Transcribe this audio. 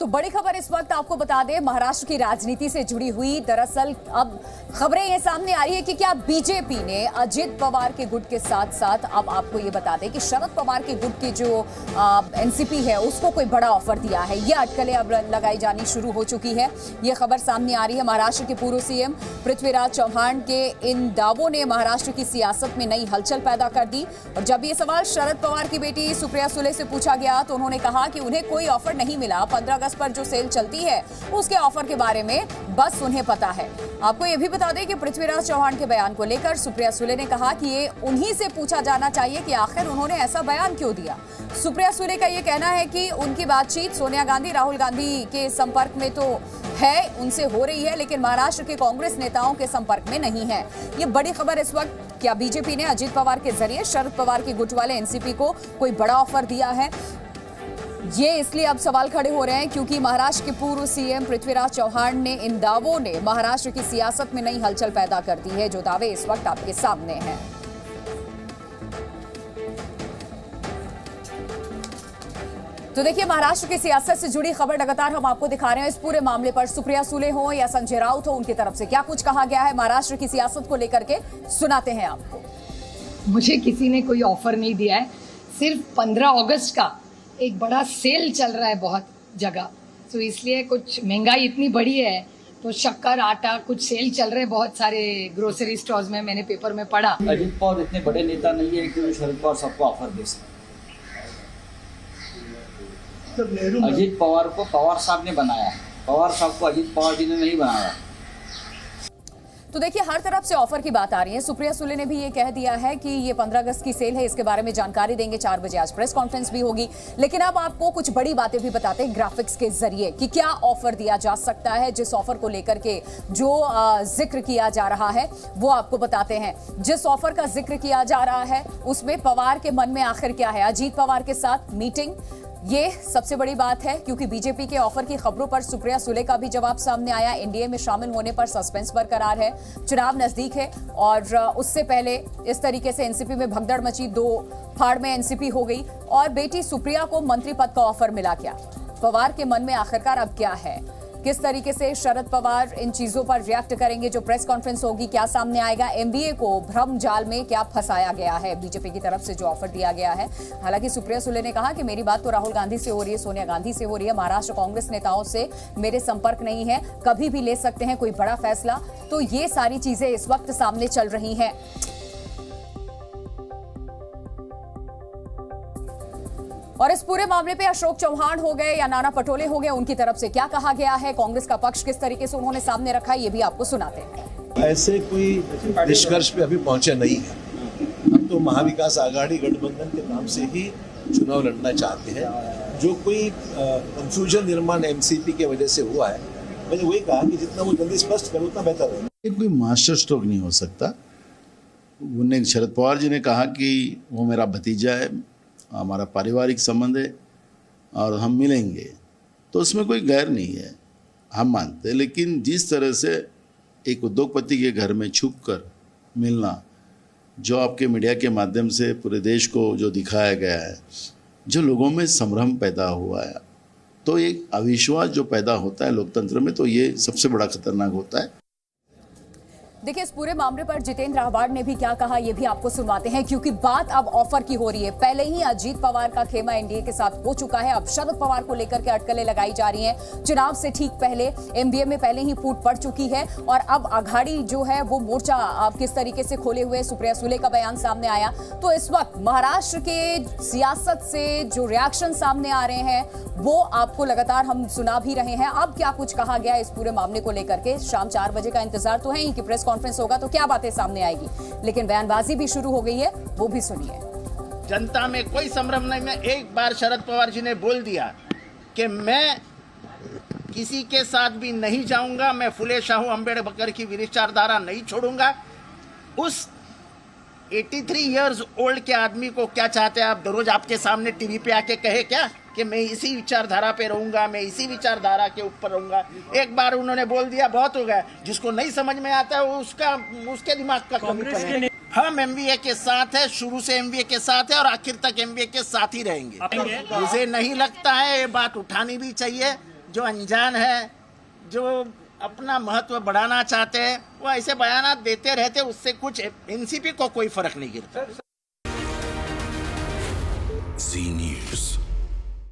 तो बड़ी खबर इस वक्त आपको बता दें, महाराष्ट्र की राजनीति से जुड़ी हुई। दरअसल अब खबरें ये सामने आ रही है कि क्या बीजेपी ने अजित पवार के गुट के साथ साथ अब आपको ये बता दें कि शरद पवार के गुट की जो एनसीपी है उसको कोई बड़ा ऑफर दिया है। ये अटकलें अब लगाई जानी शुरू हो चुकी है। ये खबर सामने आ रही है। महाराष्ट्र के पूर्व सीएम पृथ्वीराज चौहान के इन दावों ने महाराष्ट्र की सियासत में नई हलचल पैदा कर दी। और जब ये सवाल शरद पवार की बेटी सुप्रिया सुले से पूछा गया तो उन्होंने कहा कि उन्हें कोई ऑफर नहीं मिला। 15 अगस्त पर जो सेल चलती है उसके ऑफर के बारे में बस उन्हें पता है। आपको यह भी बता दें कि पृथ्वीराज चौहान के बयान को लेकर सुप्रिया सुले ने कहा कि ये उन्हीं से पूछा जाना चाहिए कि आखिर उन्होंने ऐसा बयान क्यों दिया। सुप्रिया सुले का यह कहना है कि उनकी बातचीत सोनिया गांधी, राहुल गांधी के संपर्क में तो है, उनसे हो रही है, लेकिन महाराष्ट्र के कांग्रेस नेताओं के संपर्क में नहीं है। ये बड़ी खबर इस वक्त, क्या बीजेपी ने अजित पवार के जरिए शरद पवार के गुट वाले एनसीपी को कोई बड़ा ऑफर दिया है? ये इसलिए अब सवाल खड़े हो रहे हैं क्योंकि महाराष्ट्र के पूर्व सीएम पृथ्वीराज चौहान ने इन दावों ने महाराष्ट्र की सियासत में नई हलचल पैदा कर दी है। जो दावे इस वक्त आपके सामने हैं। तो देखिए, महाराष्ट्र की सियासत से जुड़ी खबर लगातार हम आपको दिखा रहे हैं। इस पूरे मामले पर सुप्रिया सुले हो या संजय राउत हो, उनकी तरफ से क्या कुछ कहा गया है महाराष्ट्र की सियासत को लेकर के, सुनाते हैं आपको। मुझे किसी ने कोई ऑफर नहीं दिया है। सिर्फ 15 अगस्त का एक बड़ा सेल चल रहा है बहुत जगह, तो इसलिए कुछ महंगाई इतनी बढ़ी है तो शक्कर, आटा, कुछ सेल चल रहे हैं बहुत सारे ग्रोसरी स्टोर्स में, मैंने पेपर में पढ़ा। अजित पवार इतने बड़े नेता नहीं है कि शरद पवार सबको ऑफर दे सकते। अजित पवार को पवार साहब ने बनाया, पवार साहब को अजित पवार जी ने नहीं बनाया। तो देखिए, हर तरफ से ऑफर की बात आ रही है। सुप्रिया सुले ने भी ये कह दिया है कि ये 15 अगस्त की सेल है, इसके बारे में जानकारी देंगे। 4 बजे आज प्रेस कॉन्फ्रेंस भी होगी। लेकिन अब आपको कुछ बड़ी बातें भी बताते हैं ग्राफिक्स के जरिए कि क्या ऑफर दिया जा सकता है। जिस ऑफर को लेकर के जो जिक्र किया जा रहा है वो आपको बताते हैं। जिस ऑफर का जिक्र किया जा रहा है उसमें पवार के मन में आखिर क्या है? अजीत पवार के साथ मीटिंग, ये सबसे बड़ी बात है क्योंकि बीजेपी के ऑफर की खबरों पर सुप्रिया सुले का भी जवाब सामने आया। एनडीए में शामिल होने पर सस्पेंस बरकरार है, चुनाव नजदीक है और उससे पहले इस तरीके से एनसीपी में भगदड़ मची, 2 फाड़ में एनसीपी हो गई और बेटी सुप्रिया को मंत्री पद का ऑफर मिला। क्या पवार के मन में आखिरकार अब क्या है? किस तरीके से शरद पवार इन चीजों पर रिएक्ट करेंगे? जो प्रेस कॉन्फ्रेंस होगी, क्या सामने आएगा? एमबीए को भ्रम जाल में क्या फंसाया गया है बीजेपी की तरफ से जो ऑफर दिया गया है? हालांकि सुप्रिया सुले ने कहा कि मेरी बात तो राहुल गांधी से हो रही है, सोनिया गांधी से हो रही है, महाराष्ट्र कांग्रेस नेताओं से मेरे संपर्क नहीं है, कभी भी ले सकते हैं कोई बड़ा फैसला। तो ये सारी चीजें इस वक्त सामने चल रही हैं। और इस पूरे मामले पे अशोक चौहान हो गए या नाना पटोले हो गए, उनकी तरफ से क्या कहा गया है, कांग्रेस का पक्ष किस तरीके से उन्होंने सामने रखा है, ये भी आपको सुनाते हैं। ऐसे कोई निष्कर्ष पे अभी पहुंचे नहीं है। हम तो महाविकास आघाड़ी गठबंधन के नाम से ही चुनाव लड़ना चाहते हैं। जो कोई कंफ्यूजन निर्माण एमसीपी की वजह से हुआ है, मैंने वही कहा कि जितना वो जल्दी स्पष्ट करे उतना बेहतर है। ये कोई मास्टर स्ट्रोक नहीं हो सकता। उन्हें शरद पवार जी ने कहा कि वो मेरा भतीजा है, हमारा पारिवारिक संबंध है और हम मिलेंगे, तो उसमें कोई गैर नहीं है, हम मानते हैं। लेकिन जिस तरह से एक उद्योगपति के घर में छुप कर मिलना, जो आपके मीडिया के माध्यम से पूरे देश को जो दिखाया गया है, जो लोगों में संभ्रम पैदा हुआ है, तो एक अविश्वास जो पैदा होता है लोकतंत्र में, तो ये सबसे बड़ा खतरनाक होता है। देखिए, इस पूरे मामले पर जितेंद्र आव्हाड ने भी क्या कहा ये भी आपको सुनवाते हैं क्योंकि बात अब ऑफर की हो रही है। पहले ही अजीत पवार का खेमा एनडीए के साथ हो चुका है, अब शरद पवार को लेकर के अटकलें लगाई जा रही हैं। चुनाव से ठीक पहले एमबीए में पहले ही फूट पड़ चुकी है और अब अघाड़ी जो है वो मोर्चा आप किस तरीके से खोले हुए, सुप्रिया सुले का बयान सामने आया। तो इस वक्त महाराष्ट्र के सियासत से जो रिएक्शन सामने आ रहे हैं वो आपको लगातार हम सुना भी रहे हैं। अब क्या कुछ कहा गया इस पूरे मामले को लेकर के, शाम 4 बजे का इंतजार तो है ही कि प्रेस कॉन्फ्रेंस होगा तो क्या बातें सामने आएगी, लेकिन बयानबाजी भी शुरू हो गई है, वो भी सुनिए। जनता में कोई संभ्रम नहीं। मैं एक बार शरद पवार जी ने बोल दिया कि मैं किसी के साथ भी नहीं जाऊंगा, मैं फुले शाहू अम्बेडकर की विचारधारा नहीं छोड़ूंगा। उस 83 इयर्स ओल्ड के आदमी को क्या चाहते हैं आप? दररोज आपके सामने टीवी पे आके कहे क्या कि मैं इसी विचारधारा पे रहूंगा, मैं इसी विचारधारा के ऊपर रहूंगा? एक बार उन्होंने बोल दिया, बहुत हो गया। जिसको नहीं समझ में आता है उसके दिमाग का कमी है। हम एमबीए के साथ है, शुरू से एमबीए के साथ है और आखिर तक एमबीए के साथ ही रहेंगे। मुझे नहीं लगता है ये बात उठानी भी चाहिए। जो अनजान है, जो अपना महत्व बढ़ाना चाहते हैं, वो ऐसे बयानात देते रहते, उससे कुछ एनसीपी को कोई फर्क नहीं गिरता। जी न्यूज़।